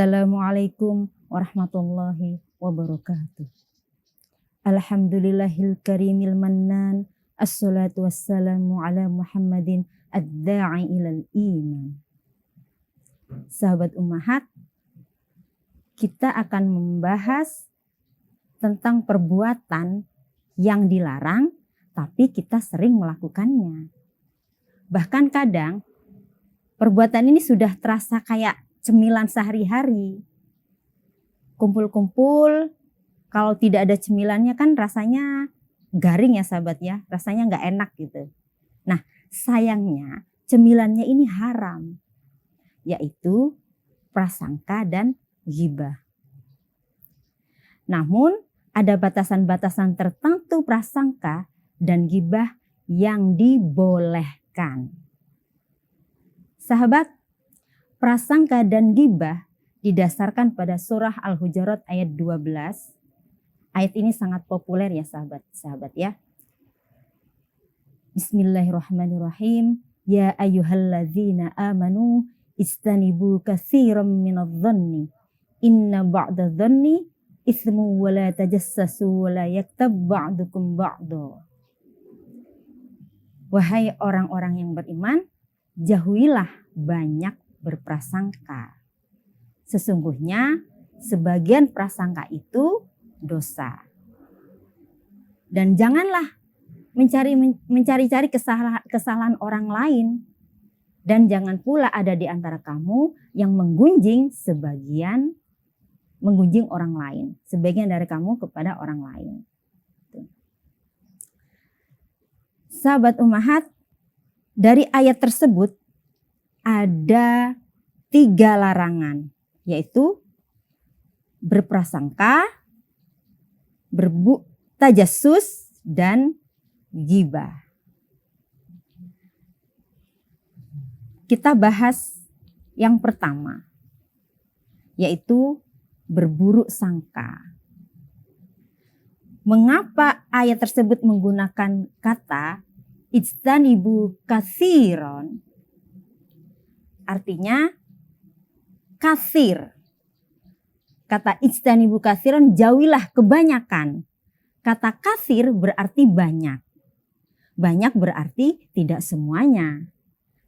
Assalamualaikum warahmatullahi wabarakatuh. Alhamdulillahil karimil mannan. Assalatu wassalamu ala Muhammadin ad-da'i ilal iman. Sahabat Ummahat, kita akan membahas tentang perbuatan yang dilarang tapi kita sering melakukannya. Bahkan kadang perbuatan ini sudah terasa kayak cemilan sehari-hari. Kumpul-kumpul, kalau tidak ada cemilannya kan rasanya garing ya sahabat ya, rasanya nggak enak gitu. Nah sayangnya cemilannya ini haram, yaitu prasangka dan ghibah. Namun ada batasan-batasan tertentu prasangka dan ghibah yang dibolehkan. Sahabat, prasangka dan ghibah didasarkan pada surah Al-Hujurat ayat 12. Ayat ini sangat populer ya sahabat-sahabat ya. Bismillahirrahmanirrahim. Ya ayyuhalladzina amanu istanibu katsiran minadh-dhanni inna ba'dadh-dhanni itsmu wa la tajassasu wa la yaktab ba'dukum ba'dha. Wahai orang-orang yang beriman, jauhilah banyak berprasangka. Sesungguhnya sebagian prasangka itu dosa. Dan janganlah mencari-cari kesalahan orang lain. Dan jangan pula ada di antara kamu yang menggunjing orang lain. Sebagian dari kamu kepada orang lain. Sahabat Ummahat, dari ayat tersebut ada 3 larangan, yaitu berprasangka, tajassus, dan ghibah. Kita bahas yang pertama, yaitu berburuk sangka. Mengapa ayat tersebut menggunakan kata ijtanibu katsiran? Artinya katsir. Kata ijtanibu katsiran, jauhilah kebanyakan. Kata katsir berarti banyak. Banyak berarti tidak semuanya.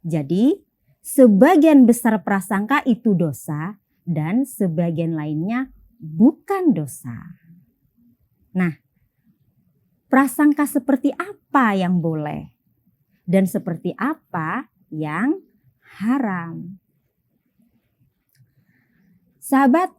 Jadi sebagian besar prasangka itu dosa dan sebagian lainnya bukan dosa. Nah, prasangka seperti apa yang boleh dan seperti apa yang haram? Sahabat,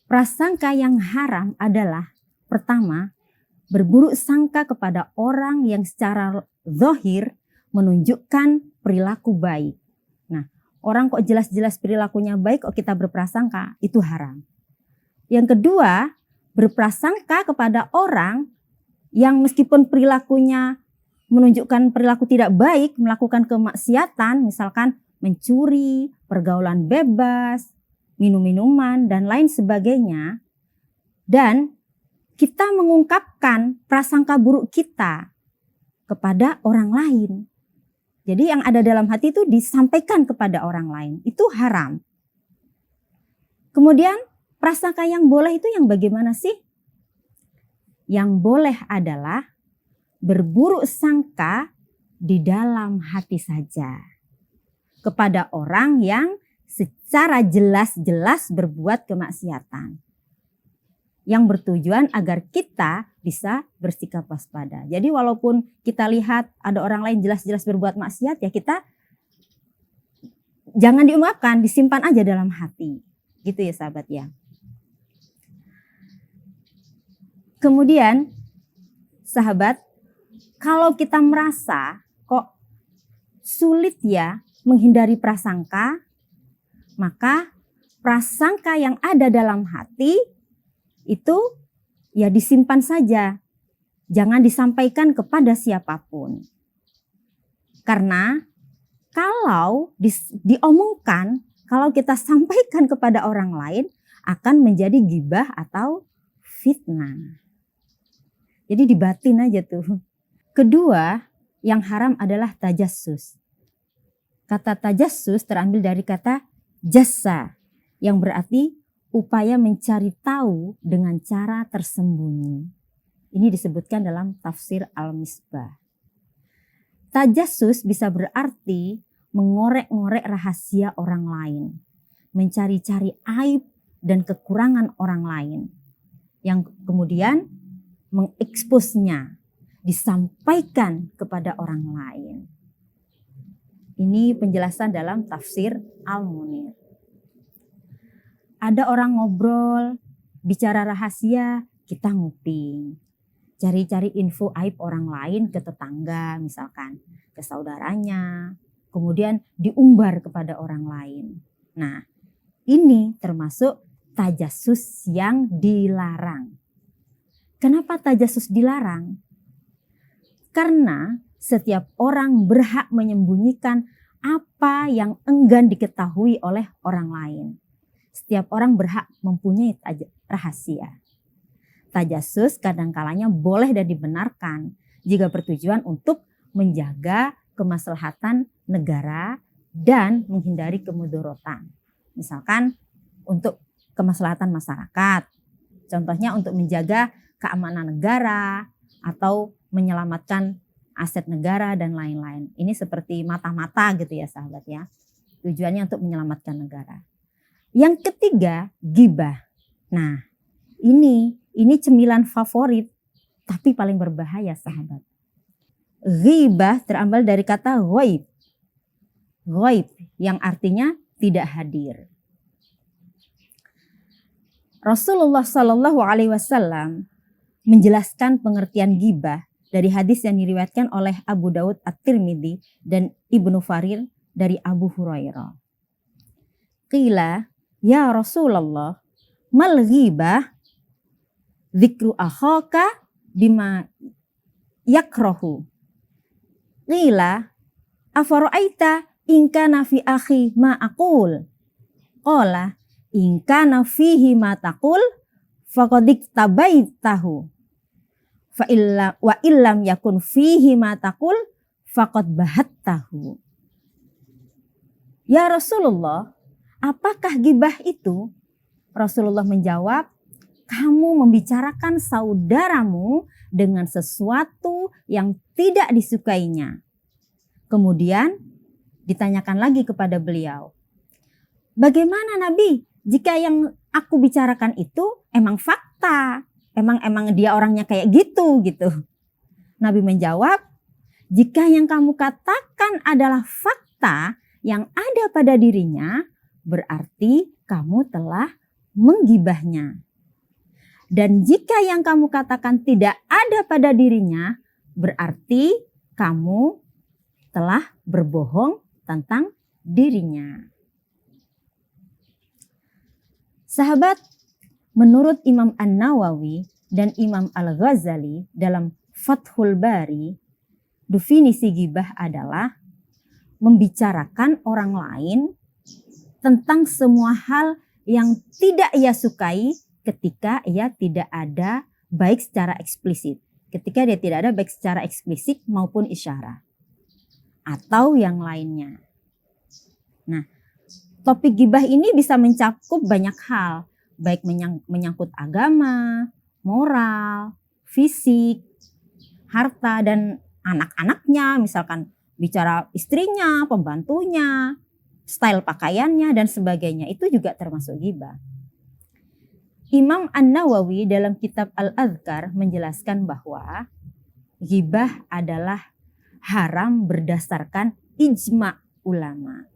prasangka yang haram adalah pertama, berburuk sangka kepada orang yang secara zahir menunjukkan perilaku baik. Nah, orang kok jelas-jelas perilakunya baik kok kita berprasangka, itu haram. Yang kedua, berprasangka kepada orang yang meskipun perilakunya menunjukkan perilaku tidak baik, melakukan kemaksiatan, misalkan mencuri, pergaulan bebas, minum-minuman, dan lain sebagainya. Dan kita mengungkapkan prasangka buruk kita kepada orang lain. Jadi yang ada dalam hati itu disampaikan kepada orang lain. Itu haram. Kemudian prasangka yang boleh itu yang bagaimana sih? Yang boleh adalah berburuk sangka di dalam hati saja kepada orang yang secara jelas-jelas berbuat kemaksiatan, yang bertujuan agar kita bisa bersikap waspada. Jadi walaupun kita lihat ada orang lain jelas-jelas berbuat maksiat, ya kita jangan diungkapkan, disimpan aja dalam hati. Gitu ya sahabat ya. Kemudian sahabat, kalau kita merasa kok sulit ya menghindari prasangka, maka prasangka yang ada dalam hati itu ya disimpan saja. Jangan disampaikan kepada siapapun. Karena kalau diomongkan, kalau kita sampaikan kepada orang lain akan menjadi ghibah atau fitnah. Jadi dibatin aja tuh. Kedua, yang haram adalah tajassus. Kata tajassus terambil dari kata jassa, yang berarti upaya mencari tahu dengan cara tersembunyi. Ini disebutkan dalam tafsir Al-Misbah. Tajassus bisa berarti mengorek-ngorek rahasia orang lain, mencari-cari aib dan kekurangan orang lain, yang kemudian mengeksposnya, disampaikan kepada orang lain. Ini penjelasan dalam tafsir Al-Munir. Ada orang ngobrol, bicara rahasia, kita nguping. Cari-cari info aib orang lain ke tetangga misalkan, ke saudaranya, kemudian diumbar kepada orang lain. Nah, ini termasuk tajassus yang dilarang. Kenapa tajassus dilarang? Karena setiap orang berhak menyembunyikan apa yang enggan diketahui oleh orang lain. Setiap orang berhak mempunyai rahasia. Tajassus kadang-kalanya boleh dan dibenarkan jika bertujuan untuk menjaga kemaslahatan negara dan menghindari kemudorotan. Misalkan untuk kemaslahatan masyarakat. Contohnya untuk menjaga keamanan negara atau menyelamatkan aset negara dan lain-lain. Ini seperti mata-mata gitu ya sahabat ya. Tujuannya untuk menyelamatkan negara. Yang ketiga, ghibah. Nah, ini cemilan favorit tapi paling berbahaya sahabat. Ghibah terambil dari kata ghaib. Ghaib yang artinya tidak hadir. Rasulullah Shallallahu Alaihi Wasallam menjelaskan pengertian ghibah dari hadis yang diriwayatkan oleh Abu Daud At-Tirmidzi dan Ibnu Farir dari Abu Hurairah. Qila, ya Rasulullah, mal ghibah? Dzikru akhaka bima yakrahu. Qila, afara'aita in kana fi akhi ma aqul? Qala, in kana fihi ma taqul faqad iktabaitahu. Fa illa wa illam yakun fihi ma taqul faqad bahattahu. Ya Rasulullah, apakah ghibah itu? Rasulullah menjawab, kamu membicarakan saudaramu dengan sesuatu yang tidak disukainya. Kemudian ditanyakan lagi kepada beliau, bagaimana Nabi jika yang aku bicarakan itu emang fakta, emang dia orangnya kayak gitu. Nabi menjawab, jika yang kamu katakan adalah fakta yang ada pada dirinya, berarti kamu telah menggibahnya. Dan jika yang kamu katakan tidak ada pada dirinya, berarti kamu telah berbohong tentang dirinya. Sahabat, menurut Imam An-Nawawi dan Imam Al-Ghazali dalam Fathul Bari, definisi ghibah adalah membicarakan orang lain tentang semua hal yang tidak ia sukai ketika ia tidak ada baik secara eksplisit. Ketika dia tidak ada baik secara eksplisit maupun isyarat. Atau yang lainnya. Nah, topik ghibah ini bisa mencakup banyak hal. Baik menyangkut agama, moral, fisik, harta, dan anak-anaknya. Misalkan bicara istrinya, pembantunya, style pakaiannya, dan sebagainya. Itu juga termasuk ghibah. Imam An-Nawawi dalam kitab Al-Adhkar menjelaskan bahwa ghibah adalah haram berdasarkan ijma' ulama.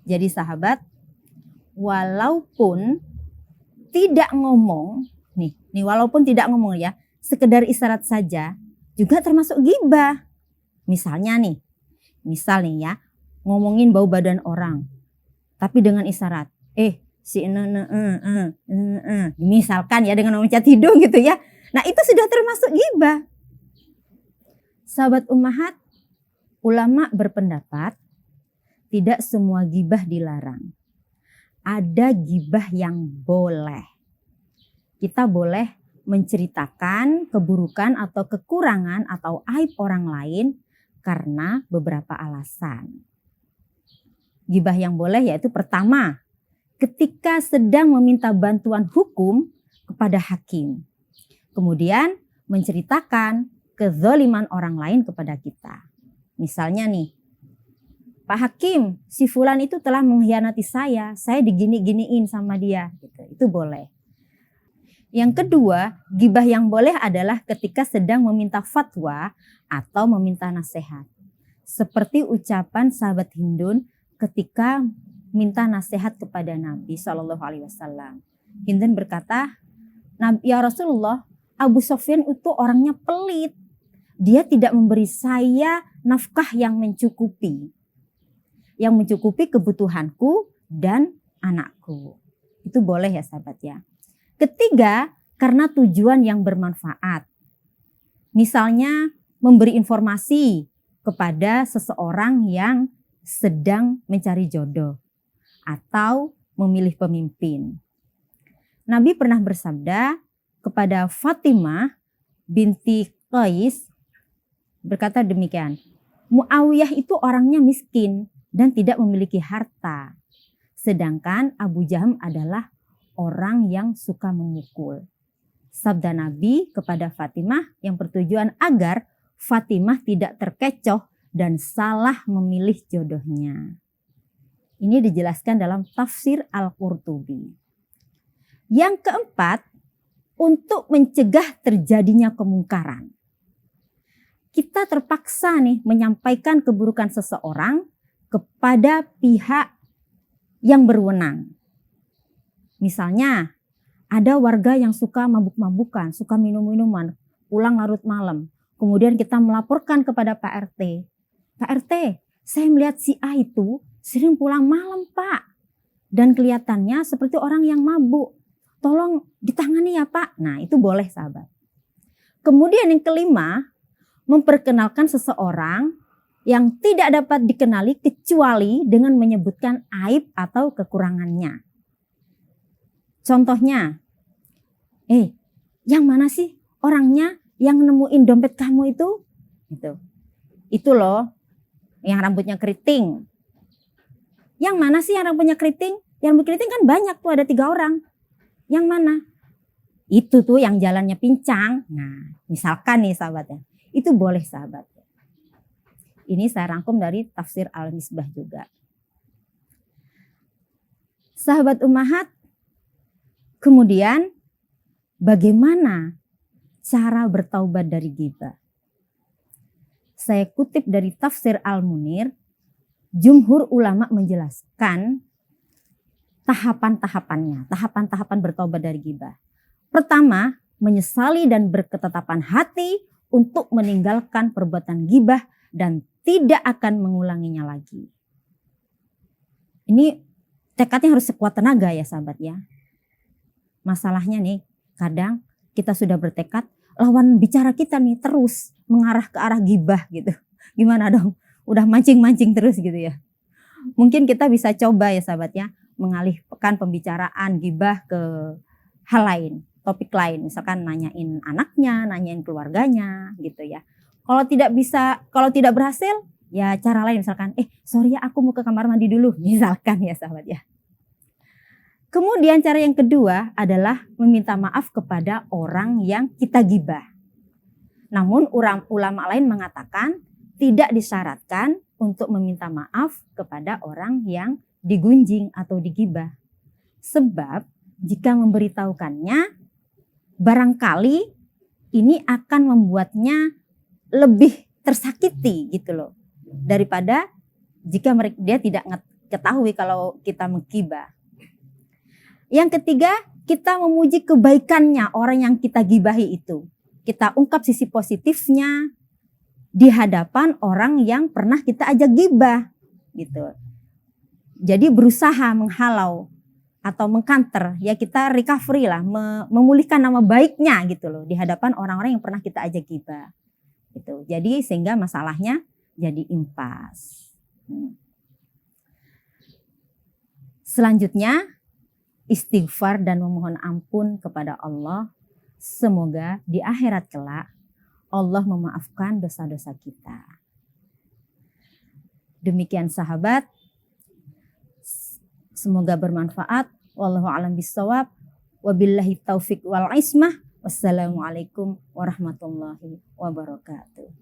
Jadi sahabat, walaupun tidak ngomong, nih walaupun tidak ngomong ya, sekedar isyarat saja juga termasuk ghibah. Misalnya nih ya, ngomongin bau badan orang, tapi dengan isyarat, si misalkan ya dengan memencet hidung gitu ya. Nah itu sudah termasuk ghibah. Sahabat ummahat, ulama berpendapat tidak semua ghibah dilarang. Ada ghibah yang boleh. Kita boleh menceritakan keburukan atau kekurangan atau aib orang lain karena beberapa alasan. Ghibah yang boleh yaitu pertama, ketika sedang meminta bantuan hukum kepada hakim. Kemudian menceritakan kezaliman orang lain kepada kita. Misalnya nih, Pak Hakim, si Fulan itu telah mengkhianati saya digini-giniin sama dia. Gitu. Itu boleh. Yang kedua, gibah yang boleh adalah ketika sedang meminta fatwa atau meminta nasihat. Seperti ucapan sahabat Hindun ketika minta nasihat kepada Nabi SAW. Hindun berkata, ya Rasulullah, Abu Sufyan itu orangnya pelit. Dia tidak memberi saya nafkah yang mencukupi kebutuhanku dan anakku. Itu boleh ya sahabat ya. Ketiga, karena tujuan yang bermanfaat. Misalnya memberi informasi kepada seseorang yang sedang mencari jodoh atau memilih pemimpin. Nabi pernah bersabda kepada Fatimah binti Qais berkata demikian, Muawiyah itu orangnya miskin dan tidak memiliki harta. Sedangkan Abu Jaham adalah orang yang suka memukul. Sabda Nabi kepada Fatimah yang bertujuan agar Fatimah tidak terkecoh dan salah memilih jodohnya. Ini dijelaskan dalam tafsir Al-Qurtubi. Yang keempat, untuk mencegah terjadinya kemungkaran. Kita terpaksa nih menyampaikan keburukan seseorang kepada pihak yang berwenang. Misalnya, ada warga yang suka mabuk-mabukan, suka minum-minuman, pulang larut malam. Kemudian kita melaporkan kepada Pak RT. Pak RT, saya melihat si A itu sering pulang malam, Pak. Dan kelihatannya seperti orang yang mabuk. Tolong ditangani ya, Pak. Nah, itu boleh, sahabat. Kemudian yang kelima, memperkenalkan seseorang yang tidak dapat dikenali kecuali dengan menyebutkan aib atau kekurangannya. Contohnya, yang mana sih orangnya yang nemuin dompet kamu itu? Itu loh, yang rambutnya keriting. Yang mana sih yang rambutnya keriting? Yang rambut keriting kan banyak tuh, ada 3 orang. Yang mana? Itu tuh yang jalannya pincang. Nah, misalkan nih sahabat ya, itu boleh sahabat. Ini saya rangkum dari tafsir Al-Misbah juga. Sahabat Ummahat, kemudian bagaimana cara bertaubat dari ghibah? Saya kutip dari tafsir Al-Munir, jumhur ulama menjelaskan tahapan bertaubat dari ghibah. Pertama, menyesali dan berketetapan hati untuk meninggalkan perbuatan ghibah dan tidak akan mengulanginya lagi. Ini tekadnya harus sekuat tenaga ya sahabat ya. Masalahnya nih, kadang kita sudah bertekad, lawan bicara kita nih terus mengarah ke arah ghibah gitu. Gimana dong? Udah mancing-mancing terus gitu ya. Mungkin kita bisa coba ya sahabat ya, mengalihkan pembicaraan ghibah ke hal lain, topik lain. Misalkan nanyain anaknya, nanyain keluarganya gitu ya. Kalau tidak berhasil, ya cara lain misalkan, sorry ya aku mau ke kamar mandi dulu, misalkan ya sahabat ya. Kemudian cara yang kedua adalah meminta maaf kepada orang yang kita ghibah. Namun ulama lain mengatakan tidak disyaratkan untuk meminta maaf kepada orang yang digunjing atau dighibah. Sebab jika memberitahukannya, barangkali ini akan membuatnya lebih tersakiti gitu loh. Daripada jika dia tidak ketahui kalau kita menggibah. Yang ketiga, kita memuji kebaikannya orang yang kita gibahi itu. Kita ungkap sisi positifnya di hadapan orang yang pernah kita ajak gibah gitu. Jadi berusaha menghalau atau mengkanter, ya kita recovery lah, memulihkan nama baiknya gitu loh di hadapan orang-orang yang pernah kita ajak gibah. Gitu. Jadi sehingga masalahnya jadi impas. Selanjutnya istighfar dan memohon ampun kepada Allah. Semoga di akhirat kelak Allah memaafkan dosa-dosa kita. Demikian sahabat, Semoga bermanfaat. Wallahu a'lam bishawab. Wabillahi taufik wal ismah. Wassalamualaikum warahmatullahi wabarakatuh.